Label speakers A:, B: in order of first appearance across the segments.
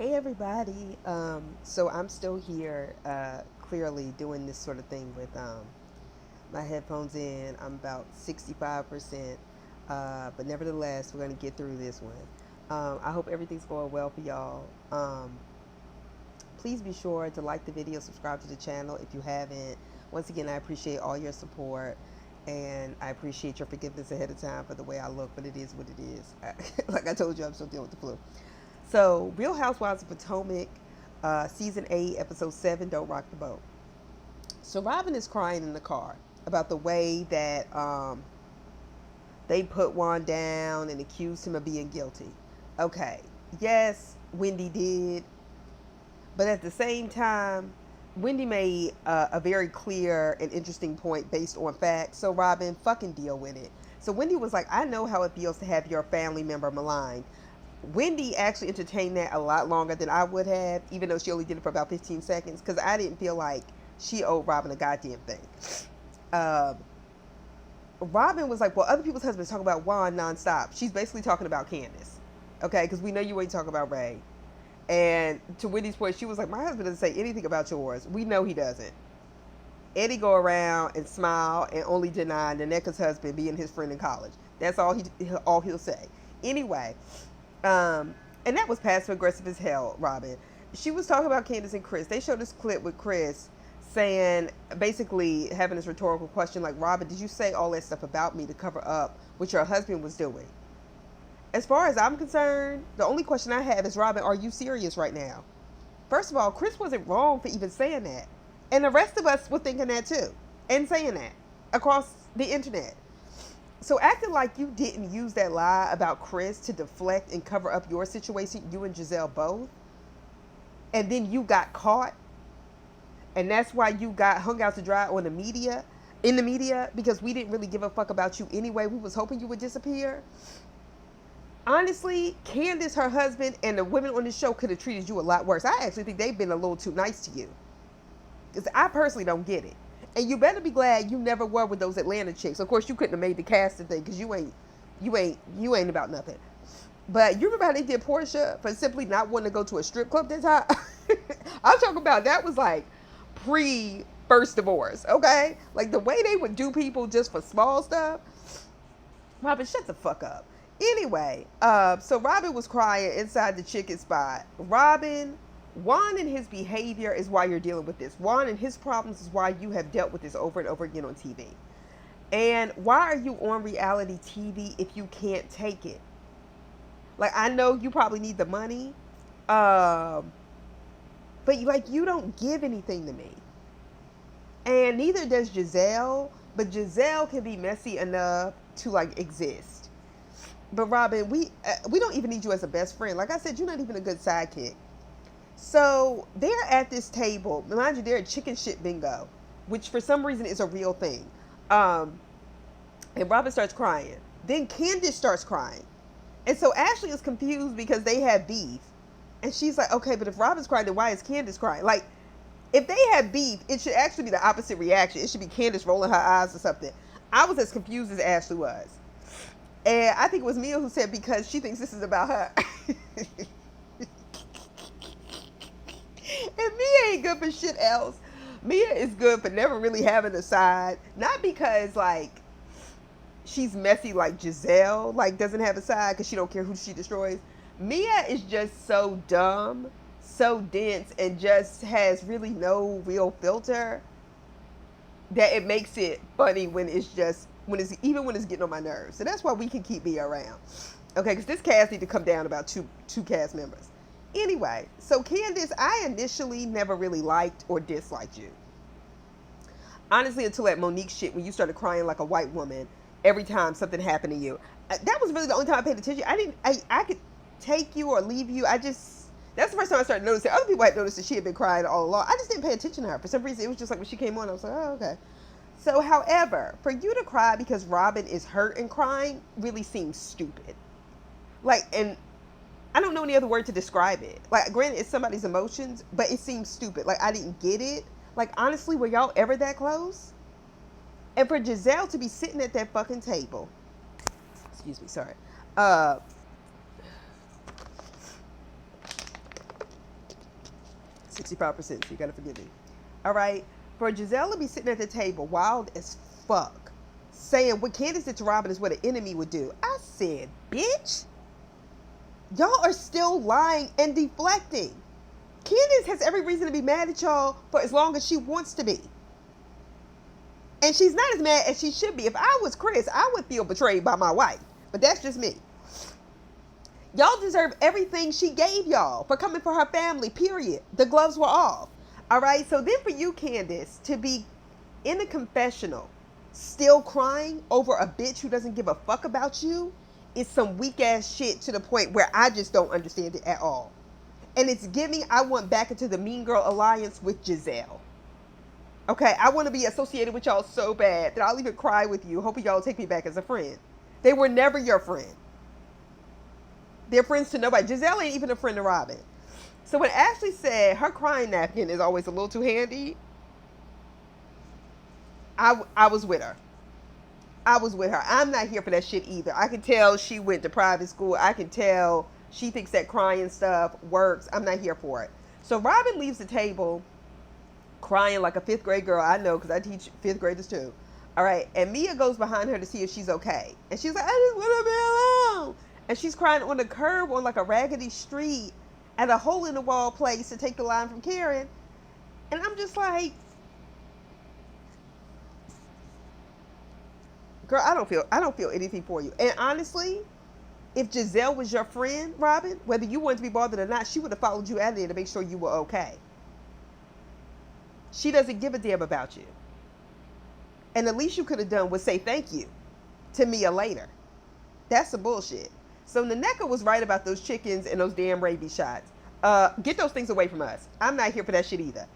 A: Hey everybody. So I'm still here, clearly doing this sort of thing with my headphones in. I'm about 65%, but nevertheless, we're gonna get through this one. I hope everything's going well for y'all. Please be sure to like the video, subscribe to the channel if you haven't. Once again, I appreciate all your support, and I appreciate your forgiveness ahead of time for the way I look. But it is what it is. Like I told you, I'm still dealing with the flu. So, Real Housewives of Potomac, season 8, episode 7, Don't Rock the Boat. So, Robin is crying in the car about the way that they put Juan down and accused him of being guilty. Okay, yes, Wendy did, but at the same time, Wendy made a very clear and interesting point based on facts. So, Robin, fucking deal with it. So, Wendy was like, I know how it feels to have your family member maligned. Wendy actually entertained that a lot longer than I would have, even though she only did it for about 15 seconds, because I didn't feel like she owed Robin a goddamn thing. Um, Robin was like, well, other people's husbands talk about Juan nonstop. She's basically talking about Candace, okay? Because we know you ain't talking about Ray. And to Wendy's point, she was like, my husband doesn't say anything about yours. We know he doesn't. Eddie go around and smile and only deny Naneka's husband being his friend in college. That's all he'll say. Anyway, and that was passive aggressive as hell, Robin. She was talking about Candace and Chris. They showed this clip with Chris saying, basically having this rhetorical question like, Robin, did you say all that stuff about me to cover up what your husband was doing? As far as I'm concerned, the only question I have is, Robin, are you serious right now? First of all, Chris wasn't wrong for even saying that. And the rest of us were thinking that too. And saying that across the internet. So acting like you didn't use that lie about Chris to deflect and cover up your situation, you and Giselle both, and then you got caught, and that's why you got hung out to dry on the media, in the media, because we didn't really give a fuck about you anyway. We was hoping you would disappear. Honestly, Candace, her husband, and the women on the show could have treated you a lot worse. I actually think they've been a little too nice to you. Because I personally don't get it. And you better be glad you never were with those Atlanta chicks. Of course, you couldn't have made the casting thing because you ain't about nothing. But you remember how they did Portia for simply not wanting to go to a strip club that time? I'm talking about that was like pre first divorce, okay? Like the way they would do people just for small stuff. Robin, shut the fuck up. Anyway, so Robin was crying inside the chicken spot. Juan and his behavior is why you're dealing with this. Juan and his problems is why you have dealt with this over and over again on TV. And why are you on reality TV if you can't take it? Like, I know you probably need the money, but you don't give anything to me. And neither does Giselle, but Giselle can be messy enough to like exist. But Robin, we don't even need you as a best friend. Like I said, you're not even a good sidekick. So they're at this table. Mind you, they're at chicken shit bingo, which for some reason is a real thing. And Robin starts crying. Then Candace starts crying. And so Ashley is confused because they have beef. And she's like, okay, but if Robin's crying, then why is Candace crying? Like, if they had beef, it should actually be the opposite reaction. It should be Candace rolling her eyes or something. I was as confused as Ashley was. And I think it was Mia who said because she thinks this is about her. And Mia ain't good for shit else. Mia is good for never really having a side. Not because, like, she's messy like Giselle, like, doesn't have a side because she don't care who she destroys. Mia is just so dumb, so dense, and just has really no real filter that it makes it funny when it's even when it's getting on my nerves. So that's why we can keep Mia around. Okay, because this cast need to come down about two cast members. Anyway, so Candace, I initially never really liked or disliked you. Honestly, until that Monique shit when you started crying like a white woman every time something happened to you. That was really the only time I paid attention. I could take you or leave you. That's the first time I started noticing. Other people had noticed that she had been crying all along. I just didn't pay attention to her. For some reason, it was just like when she came on, I was like, oh, okay. So, however, for you to cry because Robin is hurt and crying really seems stupid. Like, and I don't know any other word to describe it. Like, granted, it's somebody's emotions, but it seems stupid. Like, I didn't get it. Like, honestly, were y'all ever that close? And for Giselle to be sitting at that fucking table, excuse me, sorry, 65%, so you gotta forgive me. All right? For Giselle to be sitting at the table, wild as fuck, saying what Candace did to Robin is what an enemy would do. I said, bitch, y'all are still lying and deflecting. Candace has every reason to be mad at y'all for as long as she wants to be. And she's not as mad as she should be. If I was Chris, I would feel betrayed by my wife. But that's just me. Y'all deserve everything she gave y'all for coming for her family, period. The gloves were off. All right? So then for you, Candace, to be in a confessional, still crying over a bitch who doesn't give a fuck about you is some weak ass shit to the point where I just don't understand it at all. And it's giving, I want back into the Mean Girl Alliance with Giselle. Okay, I want to be associated with y'all so bad that I'll even cry with you, hoping y'all take me back as a friend. They were never your friend. They're friends to nobody. Giselle ain't even a friend to Robin. So when Ashley said her crying napkin is always a little too handy, I was with her. I was with her. I'm not here for that shit either. I can tell she went to private school. I can tell she thinks that crying stuff works. I'm not here for it. So Robin leaves the table crying like a 5th grade girl. I know because I teach 5th graders too. All right. And Mia goes behind her to see if she's okay. And she's like, I just want to be alone. And she's crying on the curb on like a raggedy street at a hole in the wall place to take the line from Karen. And I'm just like, girl, I don't feel anything for you. And honestly, if Giselle was your friend, Robin, whether you wanted to be bothered or not, she would have followed you out of there to make sure you were okay. She doesn't give a damn about you. And the least you could have done was say thank you to Mia later. That's some bullshit. So Nneka was right about those chickens and those damn rabies shots. Get those things away from us. I'm not here for that shit either.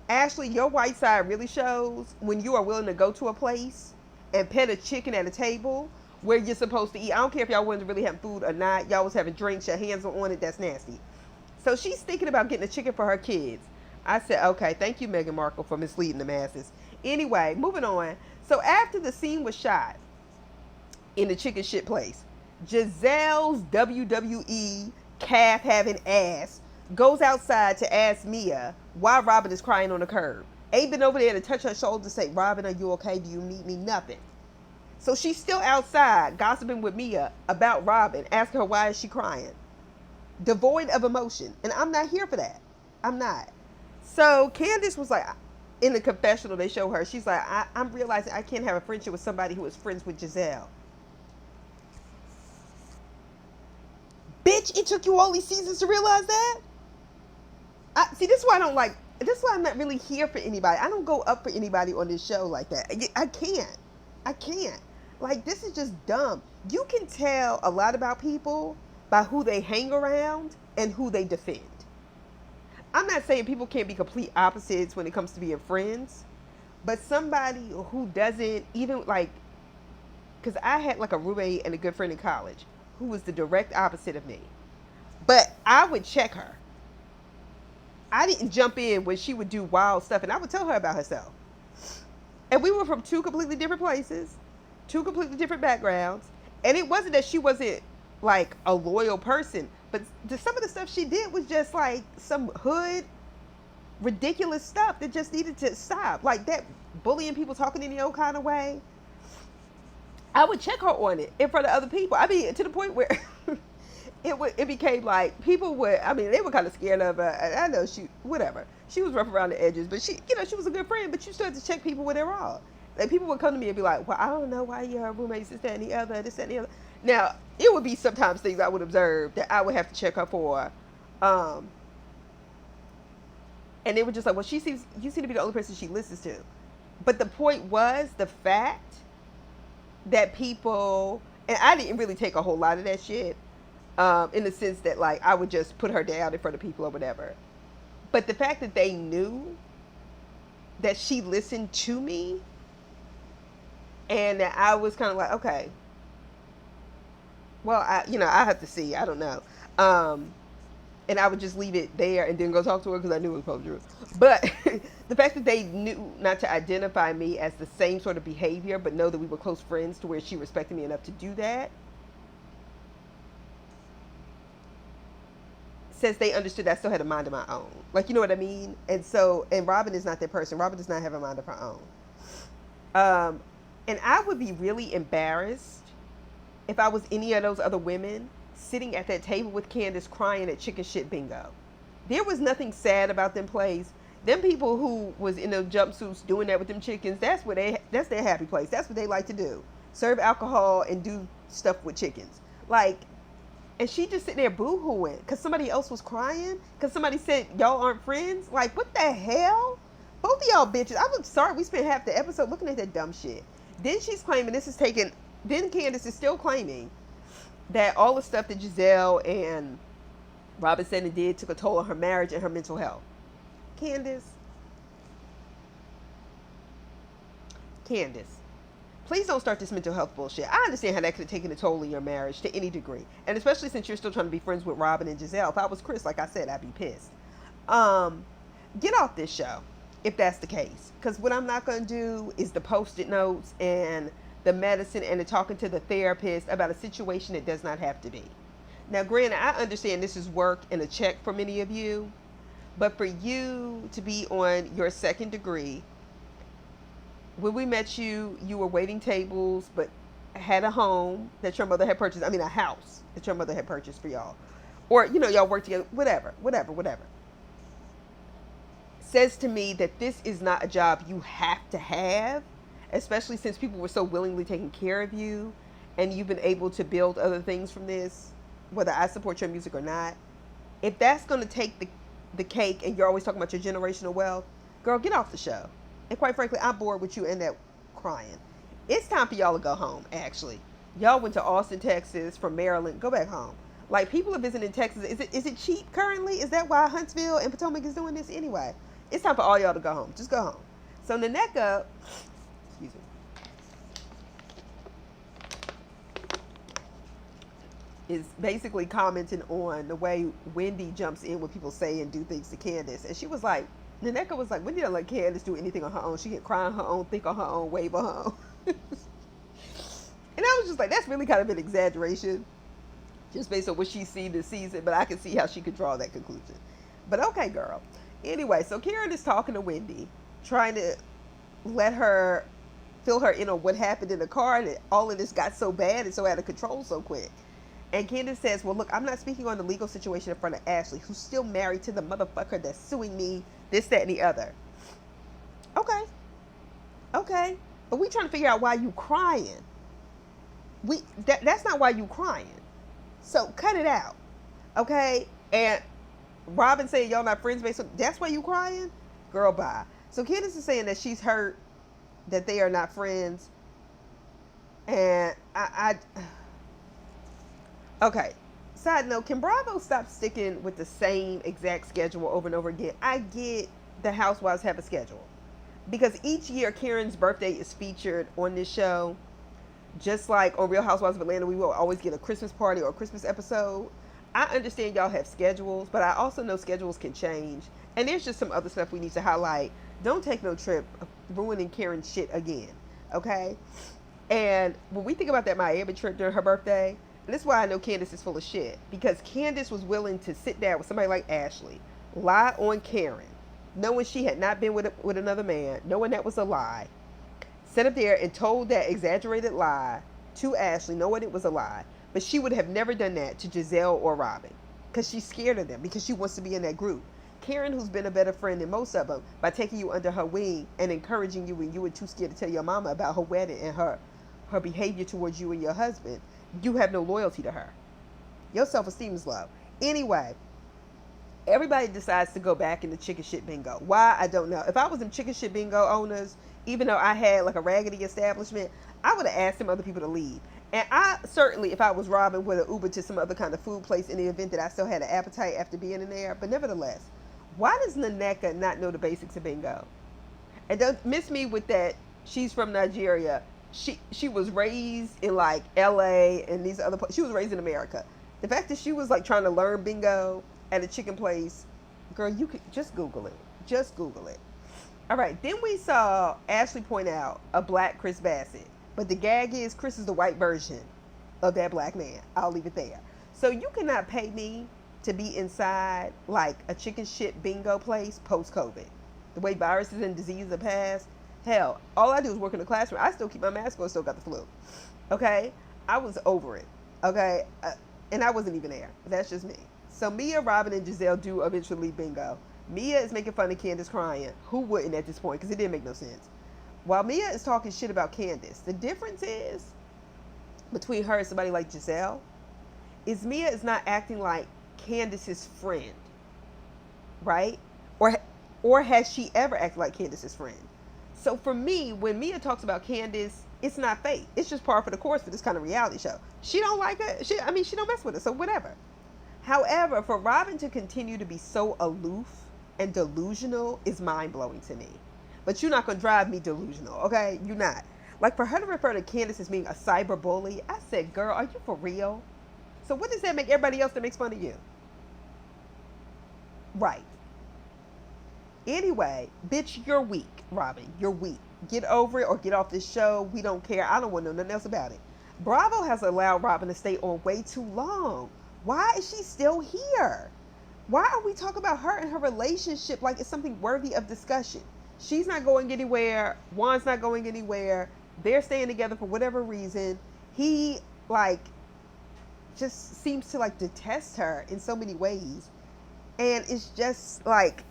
A: Ashley, your white side really shows when you are willing to go to a place and pet a chicken at a table where you're supposed to eat. I don't care if y'all wasn't really having food or not. Y'all was having drinks. Your hands were on it. That's nasty. So she's thinking about getting a chicken for her kids. I said, okay, thank you, Meghan Markle, for misleading the masses. Anyway, moving on. So after the scene was shot in the chicken shit place, Giselle's WWE calf having ass goes outside to ask Mia why Robin is crying on the curb. Ain't been over there to touch her shoulder to say, Robin, are you okay? Do you need me? Nothing. So she's still outside gossiping with Mia about Robin, asking her why is she crying. Devoid of emotion. And I'm not here for that. I'm not. So Candace was like, in the confessional they show her, she's like, I'm realizing I can't have a friendship with somebody who is friends with Giselle. Bitch, it took you all these seasons to realize that? See, this is why I don't like, this is why I'm not really here for anybody. I don't go up for anybody on this show like that. I can't. Like, this is just dumb. You can tell a lot about people by who they hang around and who they defend. I'm not saying people can't be complete opposites when it comes to being friends, but somebody who doesn't even like, because I had like a roommate and a good friend in college who was the direct opposite of me. But I would check her. I didn't jump in when she would do wild stuff, and I would tell her about herself. And we were from 2 completely different places, 2 completely different backgrounds. And it wasn't that she wasn't like a loyal person, but some of the stuff she did was just like some hood, ridiculous stuff that just needed to stop. Like that bullying people, talking in the old kind of way. I would check her on it in front of other people. I mean, to the point where it became like people would, I mean, they were kind of scared of her. I know she was rough around the edges, but she was a good friend, but you still had to check people when they're wrong. Like people would come to me and be like, well, I don't know why you're her roommate, this, that, and the other, this, that, and the other. Now, it would be sometimes things I would observe that I would have to check her for. And they were just like, well, you seem to be the only person she listens to. But the point was the fact that people, and I didn't really take a whole lot of that shit, in the sense that like I would just put her down in front of people or whatever. But the fact that they knew that she listened to me and that I was kind of like, okay, well, I have to see, I don't know. And I would just leave it there and then go talk to her because I knew it was probably true. But the fact that they knew not to identify me as the same sort of behavior, but know that we were close friends to where she respected me enough to do that, says they understood I still had a mind of my own. Like, you know what I mean? And so, and Robin is not that person. Robin does not have a mind of her own. And I would be really embarrassed if I was any of those other women sitting at that table with Candace crying at chicken shit bingo. There was nothing sad about them plays. Them people who was in the jumpsuits doing that with them chickens, that's their happy place. That's what they like to do. Serve alcohol and do stuff with chickens. Like, and she just sitting there boo-hooing because somebody else was crying because somebody said y'all aren't friends. Like, what the hell? Both of y'all bitches. I'm sorry we spent half the episode looking at that dumb shit. Then she's claiming then Candace is still claiming that all the stuff that Giselle and Robin said and did took a toll on her marriage and her mental health. Candace, please don't start this mental health bullshit. I understand how that could have taken a toll on your marriage to any degree. And especially since you're still trying to be friends with Robin and Giselle. If I was Chris, like I said, I'd be pissed. Get off this show if that's the case. Because what I'm not going to do is the Post-it notes and the medicine and the talking to the therapist about a situation that does not have to be. Now, granted, I understand this is work and a check for many of you. But for you to be on your second degree, when we met you, you were waiting tables, but had a home that your mother had purchased. I mean, a house that your mother had purchased for y'all. Or, y'all worked together, whatever. Says to me that this is not a job you have to have, especially since people were so willingly taking care of you and you've been able to build other things from this, whether I support your music or not. If that's going to take the cake and you're always talking about your generational wealth, girl, get off the show. And quite frankly, I'm bored with you and that crying. It's time for y'all to go home, actually. Y'all went to Austin, Texas from Maryland. Go back home. Like, people are visiting Texas. Is it cheap currently? Is that why Huntsville and Potomac is doing this anyway? It's time for all y'all to go home. Just go home. So Naneka, excuse me, is basically commenting on the way Wendy jumps in when people say and do things to Candace. And she was like, Naneka was like, Wendy don't let Candace do anything on her own. She can cry on her own, think on her own, wave on her own. And I was just like, that's really kind of an exaggeration, just based on what she's seen this season. But I can see how she could draw that conclusion. But okay, girl. Anyway, so Karen is talking to Wendy, trying to let her fill her in on what happened in the car, and all of this got so bad and so out of control so quick. And Candace says, well, look, I'm not speaking on the legal situation in front of Ashley, who's still married to the motherfucker that's suing me, this, that, and the other. Okay. But we trying to figure out why you crying. That's not why you crying. So cut it out. Okay? And Robin saying y'all not friends, so that's why you crying? Girl, bye. So Candace is saying that she's hurt that they are not friends. And okay. Side note, can Bravo stop sticking with the same exact schedule over and over again? I get the Housewives have a schedule. Because each year Karen's birthday is featured on this show. Just like on Real Housewives of Atlanta, we will always get a Christmas party or a Christmas episode. I understand y'all have schedules, but I also know schedules can change. And there's just some other stuff we need to highlight. Don't take no trip ruining Karen's shit again, okay? And when we think about that Miami trip during her birthday, and this is why I know Candace is full of shit. Because Candace was willing to sit down with somebody like Ashley, lie on Karen, knowing she had not been with another man, knowing that was a lie, sat up there and told that exaggerated lie to Ashley, knowing it was a lie. But she would have never done that to Giselle or Robin because she's scared of them, because she wants to be in that group. Karen, who's been a better friend than most of them, by taking you under her wing and encouraging you when you were too scared to tell your mama about her wedding and her behavior towards you and your husband, you have no loyalty to her. Your self-esteem is low. Anyway, everybody decides to go back into chicken shit bingo. Why? I don't know. If I was in chicken shit bingo owners, even though I had like a raggedy establishment, I would have asked some other people to leave. And I certainly, if I was Robin, would have Ubered to some other kind of food place in the event that I still had an appetite after being in there. But nevertheless, why does Naneka not know the basics of bingo? And don't miss me with that. She's from Nigeria. She was raised in like LA and these other places. She was raised in America. The fact that she was like trying to learn bingo at a chicken place, girl, you could just Google it. Just Google it. All right. Then we saw Ashley point out a black Chris Bassett. But the gag is Chris is the white version of that black man. I'll leave it there. So you cannot pay me to be inside like a chicken shit bingo place post COVID. The way viruses and diseases have passed. Hell, all I do is work in the classroom. I still keep my mask on, still got the flu. Okay? I was over it. Okay? And I wasn't even there. That's just me. So Mia, Robin, and Giselle do eventually bingo. Mia is making fun of Candace crying. Who wouldn't at this point? Because it didn't make no sense. While Mia is talking shit about Candace, the difference is between her and somebody like Giselle is Mia is not acting like Candace's friend, right? Or has she ever acted like Candace's friend? So for me, when Mia talks about Candace, it's not fake. It's just par for the course for this kind of reality show. She don't like her. She don't mess with her. So whatever. However, for Robin to continue to be so aloof and delusional is mind-blowing to me. But you're not going to drive me delusional, okay? You're not. Like, for her to refer to Candace as being a cyber bully, I said, girl, are you for real? So what does that make everybody else that makes fun of you? Right. Anyway, bitch, you're weak, Robin. You're weak. Get over it or get off this show. We don't care. I don't want to know nothing else about it. Bravo has allowed Robin to stay on way too long. Why is she still here? Why are we talking about her and her relationship like it's something worthy of discussion? She's not going anywhere. Juan's not going anywhere. They're staying together for whatever reason. He, like, just seems to, like, detest her in so many ways. And it's just, like,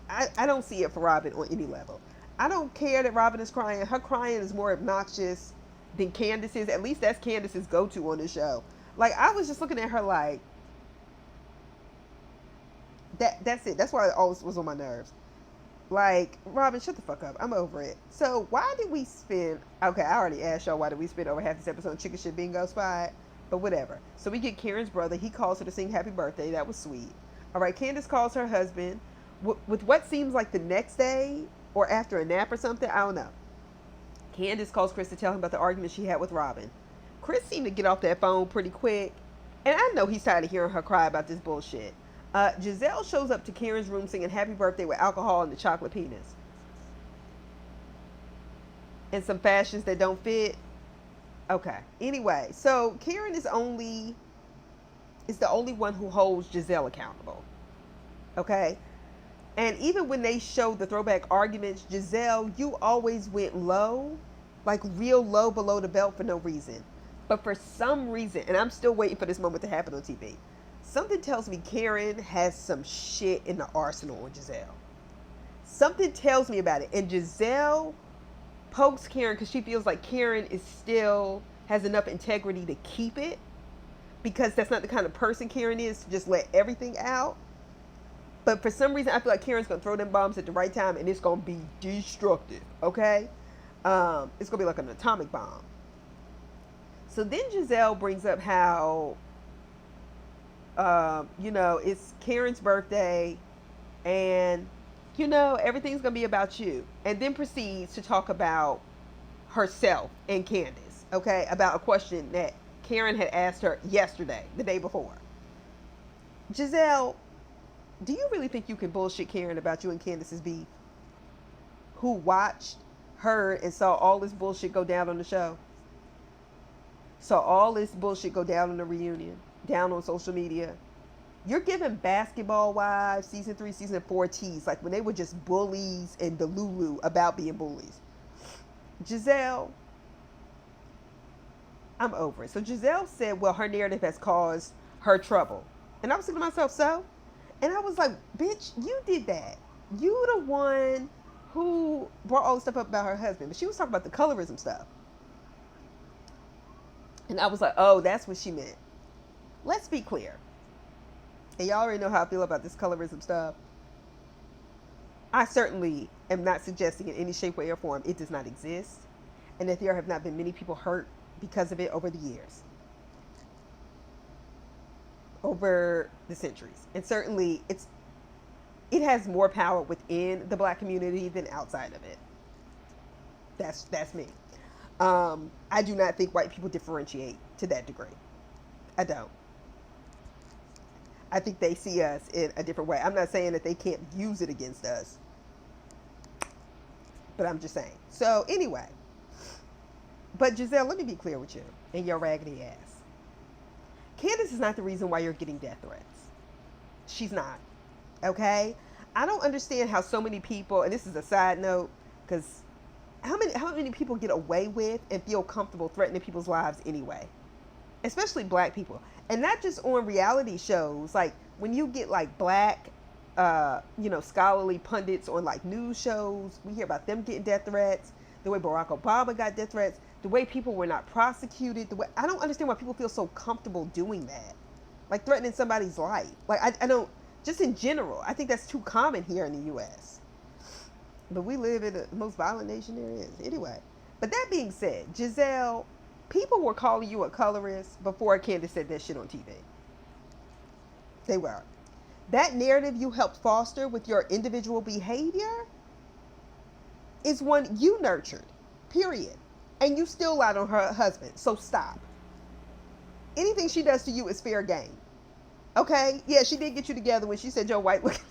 A: I don't see it for Robin on any level. I don't care that Robin is crying. Her crying is more obnoxious than Candace's. At least that's Candace's go-to on the show. Like, I was just looking at her like, that's it. That's why it always was on my nerves. Like, Robin, shut the fuck up. I'm over it. So why did we spend, okay, I already asked y'all why did we spend over half this episode on Chicken Shit Bingo Spot, but whatever. So we get Karen's brother. He calls her to sing happy birthday. That was sweet. All right, Candace calls her husband with what seems like the next day or after a nap or something. I don't know. Candace calls Chris to tell him about the argument she had with Robin. Chris seemed to get off that phone pretty quick, and I know he's tired of hearing her cry about this bullshit. Giselle shows up to Karen's room singing happy birthday with alcohol and the chocolate penis. And some fashions that don't fit. Okay. Anyway, so Karen is the only one who holds Giselle accountable. Okay? And even when they show the throwback arguments, Giselle, you always went low, like real low below the belt for no reason. But for some reason, and I'm still waiting for this moment to happen on TV, something tells me Karen has some shit in the arsenal on Giselle. Something tells me about it. And Giselle pokes Karen because she feels like Karen is still has enough integrity to keep it, because that's not the kind of person Karen is to just let everything out. But for some reason, I feel like Karen's going to throw them bombs at the right time, and it's going to be destructive, okay? It's going to be like an atomic bomb. So then Giselle brings up how, it's Karen's birthday, and, everything's going to be about you. And then proceeds to talk about herself and Candace, okay? About a question that Karen had asked her yesterday, the day before. Giselle, do you really think you can bullshit Karen about you and Candace's beef? Who watched, heard, and saw all this bullshit go down on the show? Saw all this bullshit go down on the reunion, down on social media. You're giving Basketball Wives season 3, season 4 tease, like when they were just bullies and delulu about being bullies. Giselle, I'm over it. So Giselle said, well, her narrative has caused her trouble. And I was thinking to myself, so? And I was like, bitch, you did that. You the one who brought all the stuff up about her husband. But she was talking about the colorism stuff. And I was like, oh, that's what she meant. Let's be clear. And y'all already know how I feel about this colorism stuff. I certainly am not suggesting in any shape, way, or form it does not exist. And that there have not been many people hurt because of it over the years. Over the centuries. And certainly it has more power within the black community than outside of it. That's me. I do not think white people differentiate to that degree. I don't. I think they see us in a different way. I'm not saying that they can't use it against us, but I'm just saying. So anyway, but Giselle, let me be clear with you and your raggedy ass. Candace is not the reason why you're getting death threats. She's not. Okay? I don't understand how so many people, and this is a side note, because how many people get away with and feel comfortable threatening people's lives anyway, especially black people, and not just on reality shows. Like when you get like black, scholarly pundits on like news shows, we hear about them getting death threats. The way Barack Obama got death threats, the way people were not prosecuted, the way I don't understand why people feel so comfortable doing that, like threatening somebody's life. Like I don't. Just in general, I think that's too common here in the U.S. But we live in the most violent nation there is. Anyway, but that being said, Giselle, people were calling you a colorist before Candace said that shit on TV. They were. That narrative you helped foster with your individual behavior is one you nurtured, period. And you still lied on her husband, so stop. Anything she does to you is fair game. Okay? Yeah, she did get you together when she said you're white looking.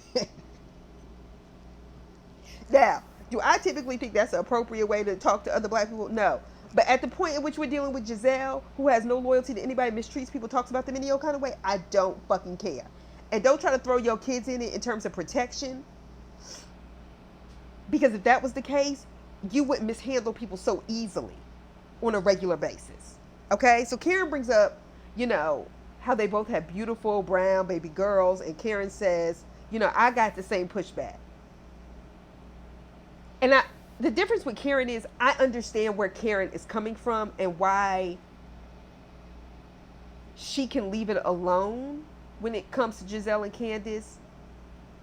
A: Now, do I typically think that's an appropriate way to talk to other black people? No. But at the point in which we're dealing with Giselle, who has no loyalty to anybody, mistreats people, talks about them any old kind of way, I don't fucking care. And don't try to throw your kids in it in terms of protection. Because if that was the case, you wouldn't mishandle people so easily on a regular basis. Okay? So Karen brings up, how they both have beautiful brown baby girls, and Karen says, I got the same pushback. And the difference with Karen is I understand where Karen is coming from and why she can leave it alone when it comes to Giselle and Candace.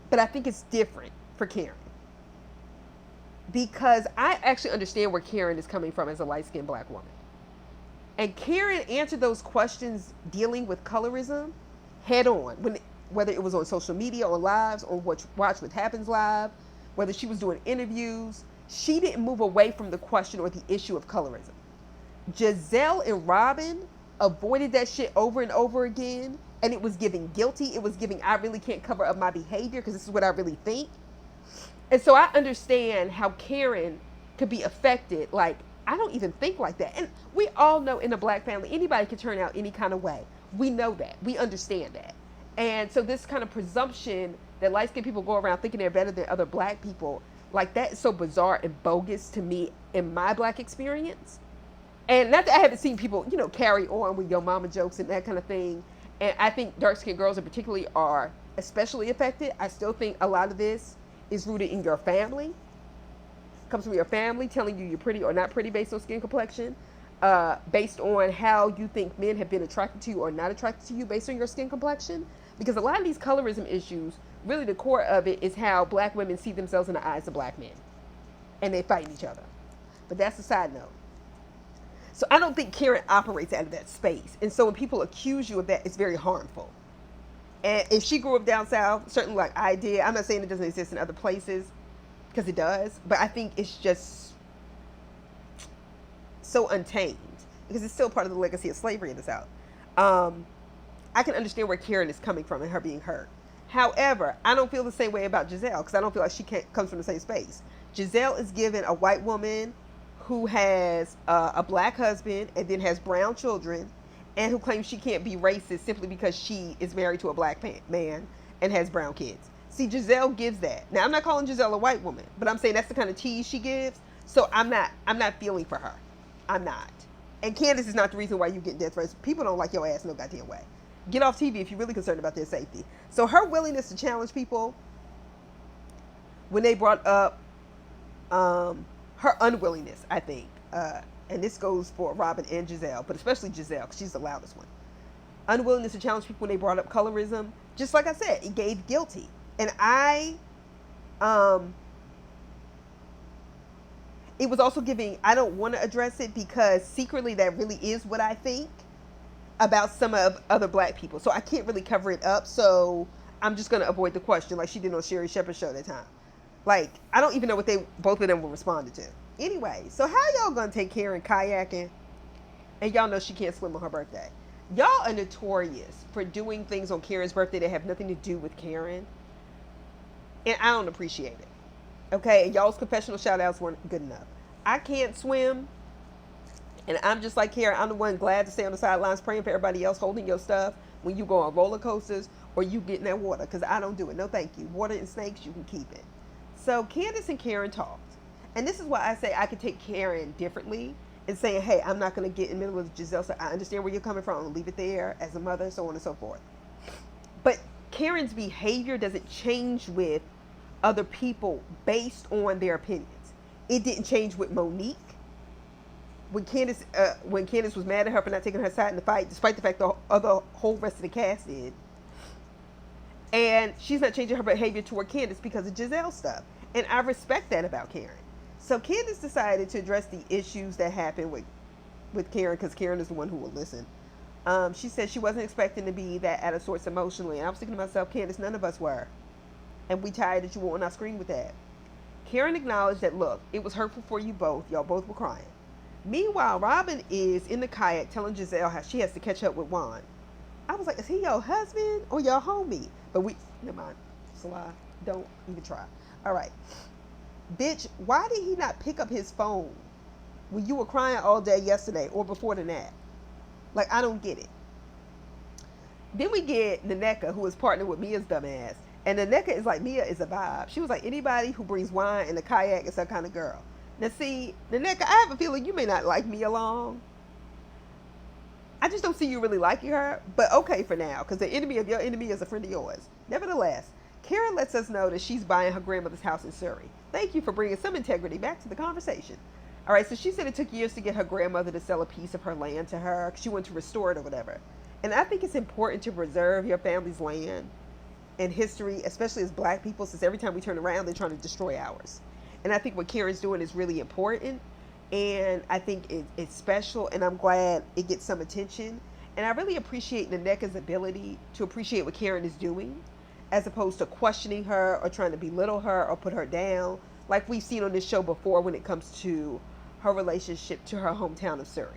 A: But I think it's different for Karen. Because I actually understand where Karen is coming from as a light-skinned black woman. And Karen answered those questions dealing with colorism head on, whether it was on social media, on lives, on Watch What Happens Live, whether she was doing interviews. She didn't move away from the question or the issue of colorism. Giselle and Robin avoided that shit over and over again, and it was giving guilty. It was giving, I really can't cover up my behavior because this is what I really think. And so I understand how Karen could be affected, like, I don't even think like that. And we all know in a black family, anybody can turn out any kind of way. We know that. We understand that. And so this kind of presumption that light-skinned people go around thinking they're better than other black people, like that is so bizarre and bogus to me in my black experience. And not that I haven't seen people, carry on with your mama jokes and that kind of thing. And I think dark-skinned girls in particular are especially affected. I still think a lot of this is rooted in your family. Comes from your family telling you you're pretty or not pretty based on skin complexion, based on how you think men have been attracted to you or not attracted to you based on your skin complexion. Because a lot of these colorism issues, really the core of it is how black women see themselves in the eyes of black men. And they fight each other. But that's a side note. So I don't think Karen operates out of that space. And so when people accuse you of that, it's very harmful. And if she grew up down south, certainly like I did, I'm not saying it doesn't exist in other places, because it does, but I think it's just so untamed because it's still part of the legacy of slavery in the South. I can understand where Karen is coming from and her being hurt. However, I don't feel the same way about Giselle because I don't feel like she comes from the same space. Giselle is given a white woman who has a black husband and then has brown children and who claims she can't be racist simply because she is married to a black man and has brown kids. See, Giselle gives that. Now, I'm not calling Giselle a white woman, but I'm saying that's the kind of tease she gives. So I'm not feeling for her. I'm not. And Candace is not the reason why you get death threats. People don't like your ass no goddamn way. Get off TV if you're really concerned about their safety. So her willingness to challenge people when they brought up her unwillingness, I think, and this goes for Robin and Giselle, but especially Giselle because she's the loudest one. Unwillingness to challenge people when they brought up colorism, just like I said, it gave guilty. And it was also giving, I don't want to address it because secretly that really is what I think about some of other black people. So I can't really cover it up. So I'm just going to avoid the question like she did on Sherry Shepherd's show that time. Like, I don't even know what both of them were responding to. Anyway, so how y'all going to take Karen kayaking and y'all know she can't swim on her birthday? Y'all are notorious for doing things on Karen's birthday that have nothing to do with Karen. And I don't appreciate it. Okay, and y'all's confessional shout outs weren't good enough. I can't swim. And I'm just like Karen, I'm the one glad to stay on the sidelines praying for everybody else holding your stuff when you go on roller coasters or you getting that water, because I don't do it. No, thank you. Water and snakes, you can keep it. So Candace and Karen talked. And this is why I say I could take Karen differently and saying, hey, I'm not going to get in the middle of Giselle. So I understand where you're coming from. I'm going to leave it there as a mother, so on and so forth. But Karen's behavior doesn't change with other people based on their opinions. It didn't change with Monique. When Candace was mad at her for not taking her side in the fight, despite the fact the whole rest of the cast did. And she's not changing her behavior toward Candace because of Giselle stuff. And I respect that about Karen. So Candace decided to address the issues that happened with Karen, because Karen is the one who will listen. She said she wasn't expecting to be that out of sorts emotionally. And I was thinking to myself, Candace, none of us were. And we tired that you were on our screen with that. Karen acknowledged that, look, it was hurtful for you both. Y'all both were crying. Meanwhile, Robin is in the kayak telling Giselle how she has to catch up with Juan. I was like, is he your husband or your homie? But never mind. Salah, don't even try. All right. Bitch, why did he not pick up his phone when you were crying all day yesterday or before the nap? Like, I don't get it. Then we get Naneka, who is partnered with Mia's dumbass. And Naneka is like, Mia is a vibe. She was like, anybody who brings wine in a kayak is her kind of girl. Now see, Naneka, I have a feeling you may not like Mia long. I just don't see you really liking her. But okay for now, because the enemy of your enemy is a friend of yours. Nevertheless, Karen lets us know that she's buying her grandmother's house in Surrey. Thank you for bringing some integrity back to the conversation. All right, so she said it took years to get her grandmother to sell a piece of her land to her. She wanted to restore it or whatever. And I think it's important to preserve your family's land and history, especially as black people, since every time we turn around, they're trying to destroy ours. And I think what Karen's doing is really important. And I think it's special, and I'm glad it gets some attention. And I really appreciate Naneka's ability to appreciate what Karen is doing, as opposed to questioning her or trying to belittle her or put her down, like we've seen on this show before when it comes to her relationship to her hometown of Surrey.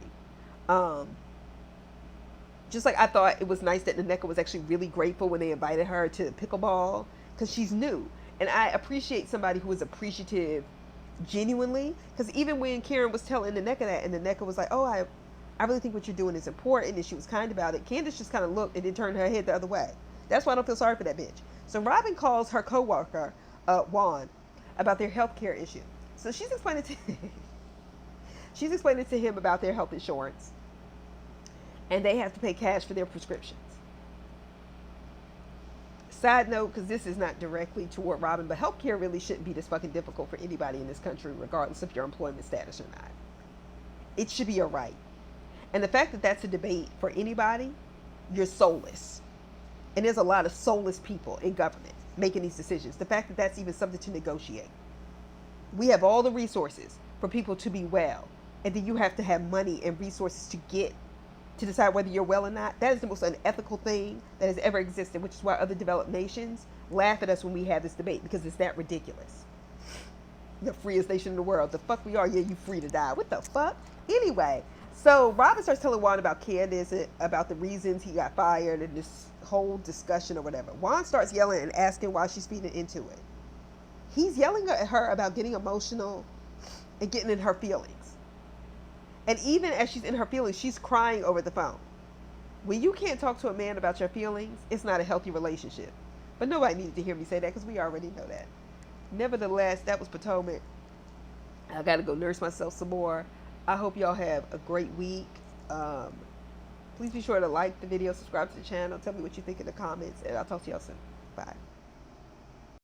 A: Just like I thought it was nice that Naneka was actually really grateful when they invited her to pickleball, because she's new. And I appreciate somebody who is appreciative genuinely, because even when Karen was telling Naneka that, and Naneka was like, oh, I really think what you're doing is important, and she was kind about it, Candace just kind of looked and then turned her head the other way. That's why I don't feel sorry for that bitch. So Robin calls her co-worker, Juan, about their health care issue. So she's explaining to him about their health insurance, and they have to pay cash for their prescriptions. Side note, because this is not directly toward Robin, but healthcare really shouldn't be this fucking difficult for anybody in this country, regardless of your employment status or not. It should be a right. And the fact that that's a debate for anybody, you're soulless. And there's a lot of soulless people in government making these decisions. The fact that that's even something to negotiate. We have all the resources for people to be well, and then you have to have money and resources to decide whether you're well or not. That is the most unethical thing that has ever existed, which is why other developed nations laugh at us when we have this debate, because it's that ridiculous. The freest nation in the world. The fuck we are? Yeah, you free to die. What the fuck? Anyway, so Robin starts telling Juan about Candace, about the reasons he got fired, and this whole discussion or whatever. Juan starts yelling and asking why she's feeding into it. He's yelling at her about getting emotional and getting in her feelings. And even as she's in her feelings, she's crying over the phone. When you can't talk to a man about your feelings, it's not a healthy relationship. But nobody needed to hear me say that, because we already know that. Nevertheless, that was Potomac. I got to go nurse myself some more. I hope y'all have a great week. Please be sure to like the video, subscribe to the channel, tell me what you think in the comments, and I'll talk to y'all soon. Bye.